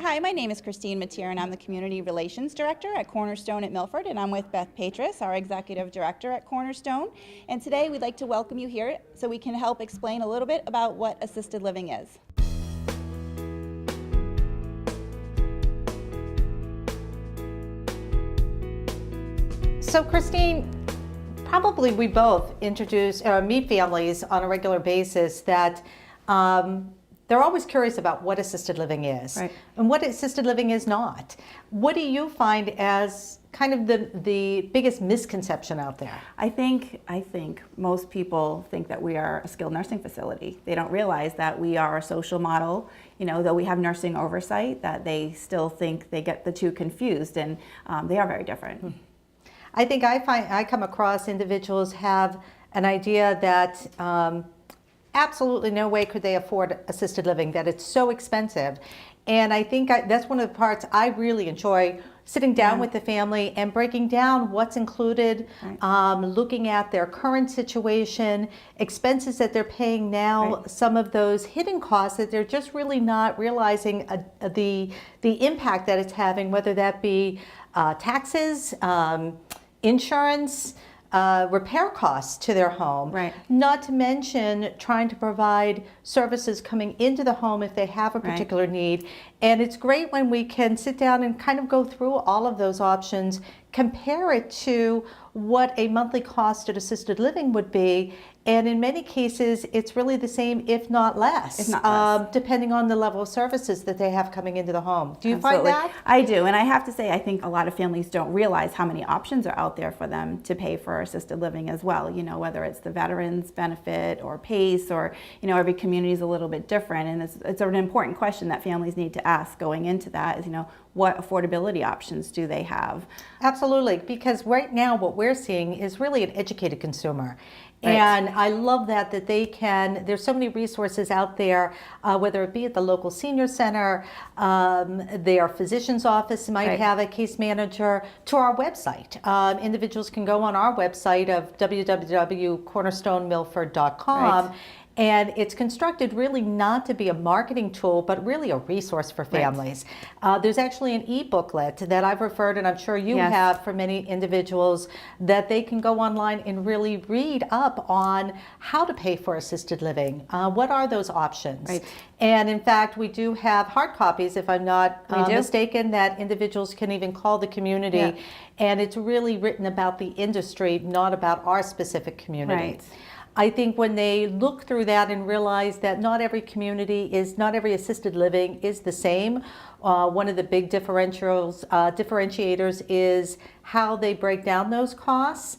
Hi, my name is Christine Mateer, and I'm the Community Relations Director at Cornerstone at Milford, and I'm with Beth Patris, our Executive Director at Cornerstone. And today we'd like to welcome you here so we can help explain a little bit about what assisted living is. So Christine, probably we both introduce or meet families on a regular basis that they're always curious about what assisted living is, right, and what assisted living is not. What do you find as kind of the biggest misconception out there? I think most people think that we are a skilled nursing facility. They don't realize that we are a social model. You know, though we have nursing oversight, that they still think they get the two confused, and they are very different. I think I come across individuals have an idea that absolutely no way could they afford assisted living, that it's so expensive. And I think that's one of the parts I really enjoy, sitting down with the family and breaking down what's included, looking at their current situation, expenses that they're paying now, some of those hidden costs that they're just really not realizing the impact that it's having, whether that be taxes, insurance, repair costs to their home, not to mention trying to provide services coming into the home if they have a particular need. And it's great when we can sit down and kind of go through all of those options, compare it to what a monthly cost at assisted living would be, and in many cases it's really the same, if not less, depending on the level of services that they have coming into the home. Do you find that? I do, and I have to say I think a lot of families don't realize how many options are out there for them to pay for assisted living as well. You know, whether it's the veterans benefit or PACE, or, you know, every community is a little bit different, and it's an important question that families need to ask going into that is, you know, what affordability options do they have? Absolutely, because right now what we're seeing is really an educated consumer. And I love that they can, there's so many resources out there, whether it be at the local senior center, their physician's office might have a case manager, to our website. Individuals can go on our website of www.cornerstonemilford.com. And it's constructed really not to be a marketing tool, but really a resource for families. There's actually an e-booklet that I've referred, and I'm sure you have, for many individuals, that they can go online and really read up on how to pay for assisted living. What are those options? And in fact, we do have hard copies, if I'm not mistaken, that individuals can even call the community. And it's really written about the industry, not about our specific community. I think when they look through that and realize that not every assisted living is the same, one of the big differentiators is how they break down those costs.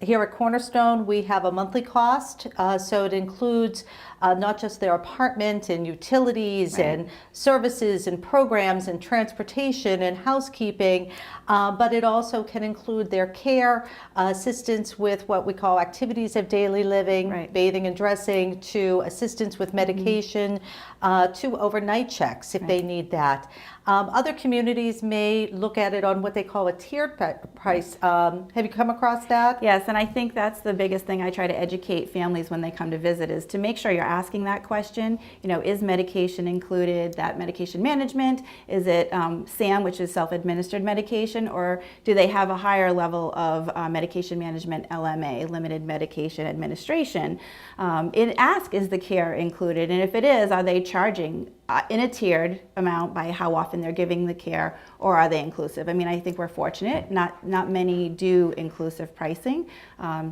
Here at Cornerstone, we have a monthly cost, so it includes not just their apartment and utilities and services and programs and transportation and housekeeping, but it also can include their care, assistance with what we call activities of daily living, bathing and dressing, to assistance with medication, to overnight checks if they need that. Other communities may look at it on what they call a tiered price. Have you come across that? Yes, and I think that's the biggest thing I try to educate families when they come to visit, is to make sure you're asking that question. You know, is medication included, that medication management? Is it SAM, which is self-administered medication, or do they have a higher level of medication management, LMA, limited medication administration? Ask, is the care included? And if it is, are they charging in a tiered amount by how often they're giving the care, or are they inclusive? I mean, I think we're fortunate. Not many do inclusive pricing.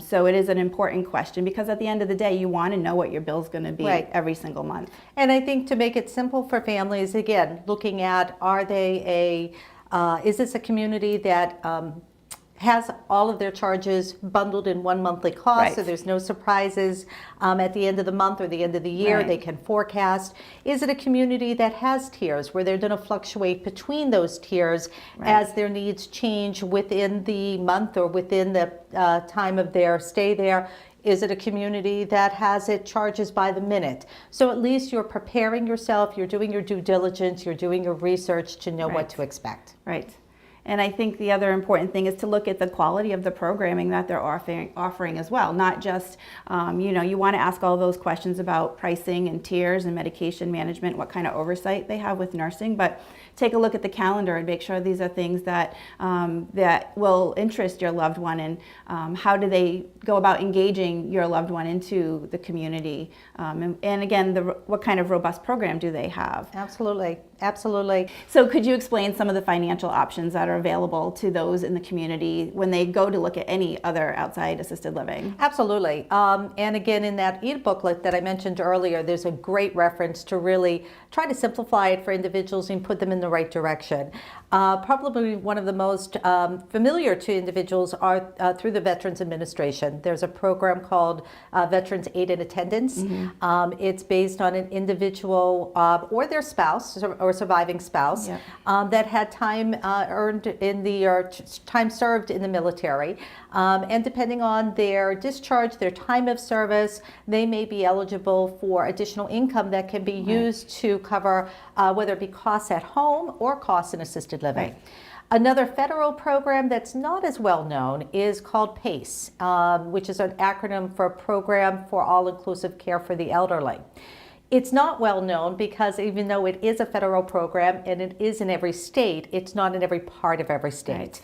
So it is an important question, because at the end of the day, you want to know what your bill's going to be every single month. And I think to make it simple for families, again, looking at, is this a community that has all of their charges bundled in one monthly cost, so there's no surprises at the end of the month or the end of the year. They can forecast. Is it a community that has tiers, where they're going to fluctuate between those tiers as their needs change within the month or within the time of their stay there? Is it a community that has it charges by the minute? So at least you're preparing yourself, you're doing your due diligence, you're doing your research to know what to expect. And I think the other important thing is to look at the quality of the programming that they're offering as well. Not just, you want to ask all those questions about pricing and tiers and medication management, what kind of oversight they have with nursing, but take a look at the calendar and make sure these are things that that will interest your loved one, and how do they go about engaging your loved one into the community, and again, what kind of robust program do they have? Absolutely, absolutely. So could you explain some of the financial options that are available to those in the community when they go to look at any other outside assisted living? Absolutely. And again, in that e-booklet that I mentioned earlier, there's a great reference to really try to simplify it for individuals and put them in the right direction. Probably one of the most familiar to individuals are through the Veterans Administration. There's a program called Veterans Aid and Attendance. It's based on an individual or their spouse or surviving spouse that had time earned in the or time served in the military. And depending on their discharge, their time of service, they may be eligible for additional income that can be used to cover whether it be costs at home or costs in assisted living. Another federal program that's not as well known is called PACE, which is an acronym for Program for All-Inclusive Care for the Elderly. It's not well known because even though it is a federal program and it is in every state, it's not in every part of every state.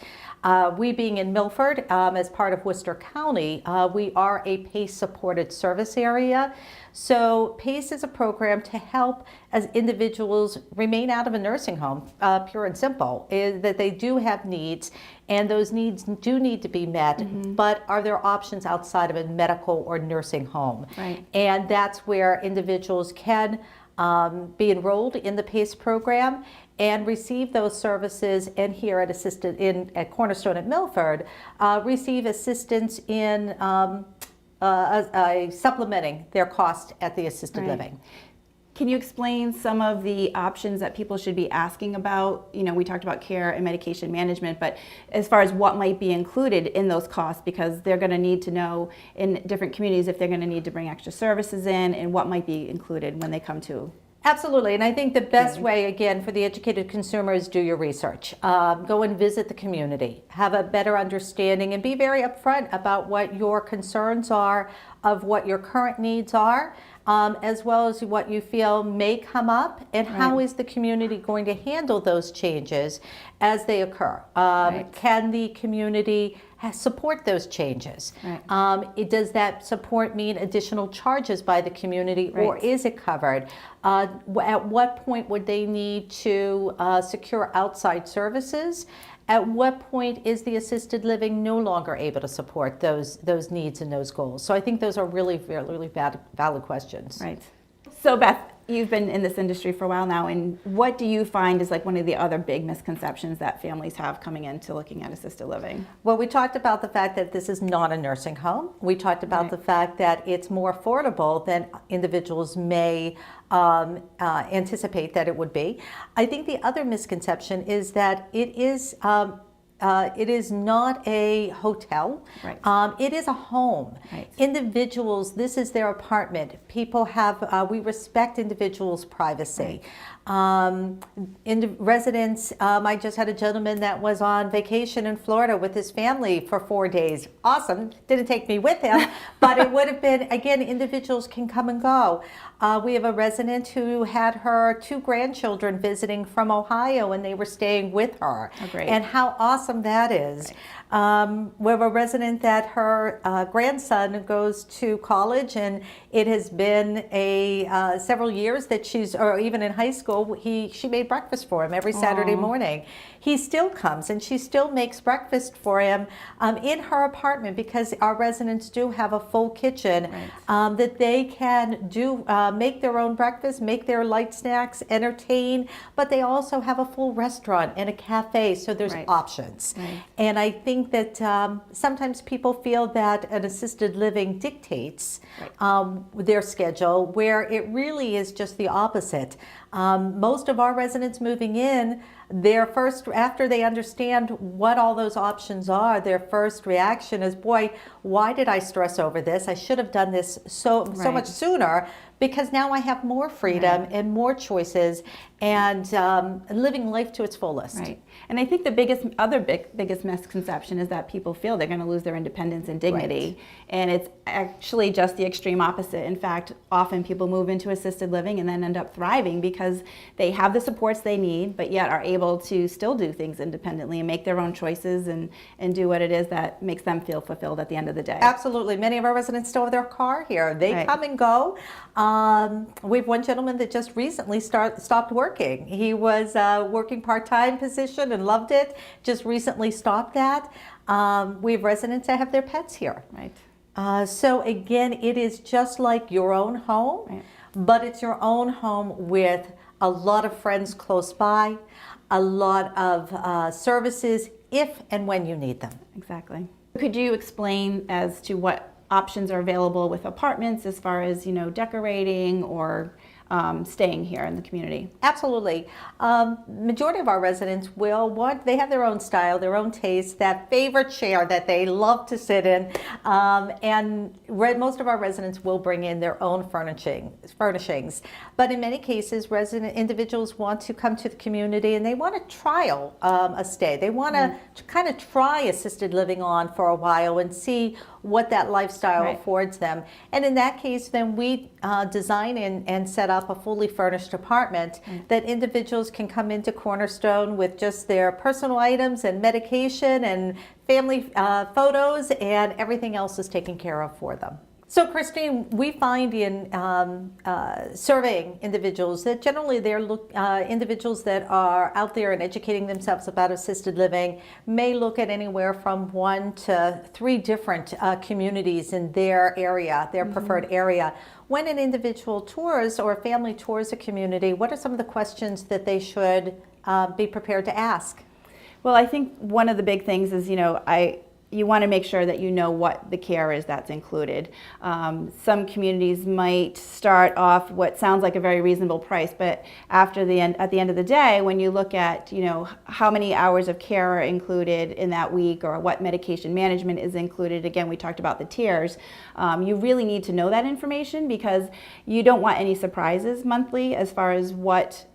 We being in Milford, as part of Worcester County, we are a PACE supported service area. So PACE is a program to help as individuals remain out of a nursing home, pure and simple, is that they do have needs and those needs do need to be met, but are there options outside of a medical or nursing home? And that's where individuals can be enrolled in the PACE program and receive those services, and here at Cornerstone at Milford, receive assistance in supplementing their cost at the assisted living. Can you explain some of the options that people should be asking about? We talked about care and medication management, but as far as what might be included in those costs, because they're going to need to know in different communities if they're going to need to bring extra services in and what might be included when they come to. Absolutely, and I think the best way, again, for the educated consumer is do your research. Go and visit the community, have a better understanding, and be very upfront about what your concerns are, of what your current needs are, as well as what you feel may come up, and how is the community going to handle those changes as they occur. Can the community support those changes? Does that support mean additional charges by the community, or is it covered? At what point would they need to secure outside services? At what point is the assisted living no longer able to support those needs and those goals? So I think those are really valid questions. So Beth, you've been in this industry for a while now, and what do you find is like one of the other big misconceptions that families have coming into looking at assisted living? Well, we talked about the fact that this is not a nursing home. We talked about the fact that it's more affordable than individuals may anticipate that it would be. I think the other misconception is that it is not a hotel. It is a home. Individuals, this is their apartment. People have, we respect individuals' privacy. Residents, I just had a gentleman that was on vacation in Florida with his family for 4 days. Awesome. Didn't take me with him, but it would have been, again, individuals can come and go. We have a resident who had her 2 grandchildren visiting from Ohio, and they were staying with her. And how awesome that is. We have a resident that her grandson goes to college, and it has been several years that or even in high school, she made breakfast for him every Saturday morning. He still comes, and she still makes breakfast for him in her apartment, because our residents do have a full kitchen that they can do, make their own breakfast, make their light snacks, entertain, but they also have a full restaurant and a cafe, so there's options. And I think that sometimes people feel that an assisted living dictates their schedule, where it really is just the opposite. Most of our residents moving in after they understand what all those options are, their first reaction is, boy, why did I stress over this? I should have done this so much sooner, because now I have more freedom and more choices, and living life to its fullest. Right. And I think the biggest misconception is that people feel they're going to lose their independence and dignity. And it's actually just the extreme opposite. In fact, often people move into assisted living and then end up thriving because they have the supports they need, but yet are able to still do things independently and make their own choices and do what it is that makes them feel fulfilled at the end of the day. Absolutely. Many of our residents still have their car here. They come and go. We have one gentleman that just recently stopped working. He was working part-time position and loved it. Just recently stopped that. We have residents that have their pets here. Right. So again, it is just like your own home, but it's your own home with a lot of friends close by, a lot of services if and when you need them. Exactly. Could you explain as to what options are available with apartments as far as, decorating or staying here in the community? Absolutely. Majority of our residents they have their own style, their own taste, that favorite chair that they love to sit in, and most of our residents will bring in their own furnishings. But in many cases, individuals want to come to the community and they want to trial a stay. They want to kind of try assisted living on for a while and see what that lifestyle affords them. And in that case, then we design and set up a fully furnished apartment that individuals can come into Cornerstone with just their personal items and medication and family photos, and everything else is taken care of for them. So Christine, we find in surveying individuals that generally they're individuals that are out there and educating themselves about assisted living may look at anywhere from 1 to 3 different communities in their area, their preferred area. When an individual tours or a family tours a community, what are some of the questions that they should be prepared to ask? Well, I think one of the big things is, you want to make sure that you know what the care is that's included. Some communities might start off what sounds like a very reasonable price, but at the end of the day, when you look at how many hours of care are included in that week or what medication management is included, again we talked about the tiers, you really need to know that information because you don't want any surprises monthly as far as what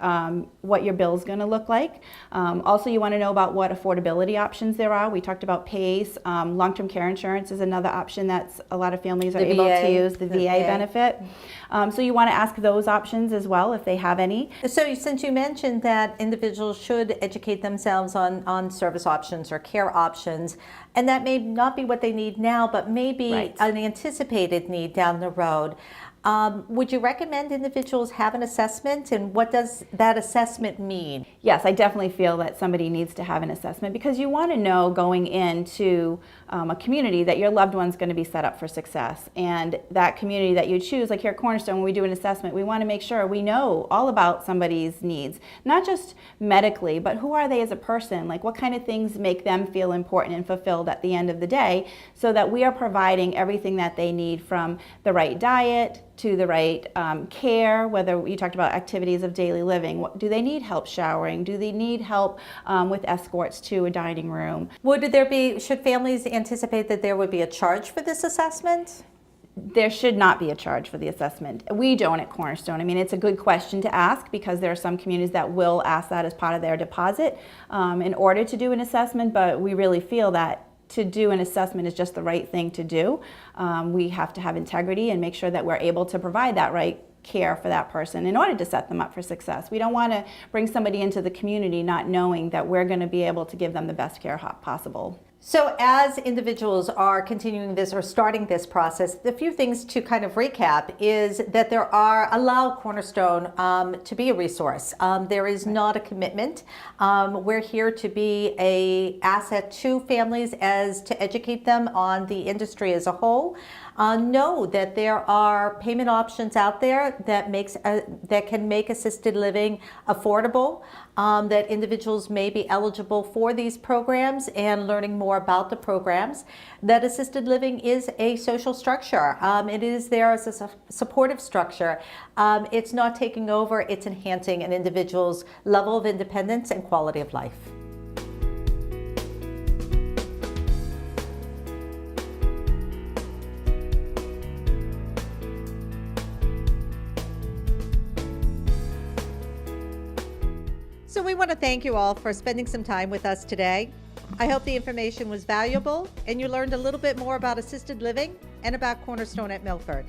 your bill is going to look like. Also, you want to know about what affordability options there are. We talked about PACE. Long-term care insurance is another option that a lot of families are able to use, the VA benefit. So you want to ask those options as well if they have any. So since you mentioned that individuals should educate themselves on service options or care options, and that may not be what they need now, but maybe an anticipated need down the road, would you recommend individuals have an assessment, and what does that assessment mean? Yes, I definitely feel that somebody needs to have an assessment because you want to know going into a community that your loved one's going to be set up for success. And that community that you choose, like here at Cornerstone, when we do an assessment, we want to make sure we know all about somebody's needs, not just medically, but who are they as a person? Like what kind of things make them feel important and fulfilled at the end of the day, so that we are providing everything that they need, from the right diet to the right care, whether you talked about activities of daily living. Do they need help showering? Do they need help with escorts to a dining room? Should families anticipate that there would be a charge for this assessment? There should not be a charge for the assessment. We don't at Cornerstone. I mean, it's a good question to ask because there are some communities that will ask that as part of their deposit in order to do an assessment, but we really feel that to do an assessment is just the right thing to do. We have to have integrity and make sure that we're able to provide that right care for that person in order to set them up for success. We don't want to bring somebody into the community not knowing that we're going to be able to give them the best care possible. So as individuals are continuing this or starting this process, the few things to kind of recap is that allow Cornerstone to be a resource. There is not a commitment. We're here to be an asset to families to educate them on the industry as a whole. Know that there are payment options out there that can make assisted living affordable, that individuals may be eligible for these programs, and learning more more about the programs, that assisted living is a social structure. It is there as a supportive structure. It's not taking over, it's enhancing an individual's level of independence and quality of life. So we want to thank you all for spending some time with us today. I hope the information was valuable and you learned a little bit more about assisted living and about Cornerstone at Milford.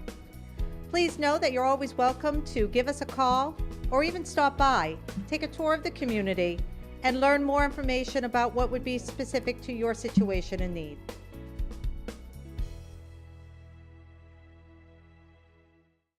Please know that you're always welcome to give us a call or even stop by, take a tour of the community, and learn more information about what would be specific to your situation and need.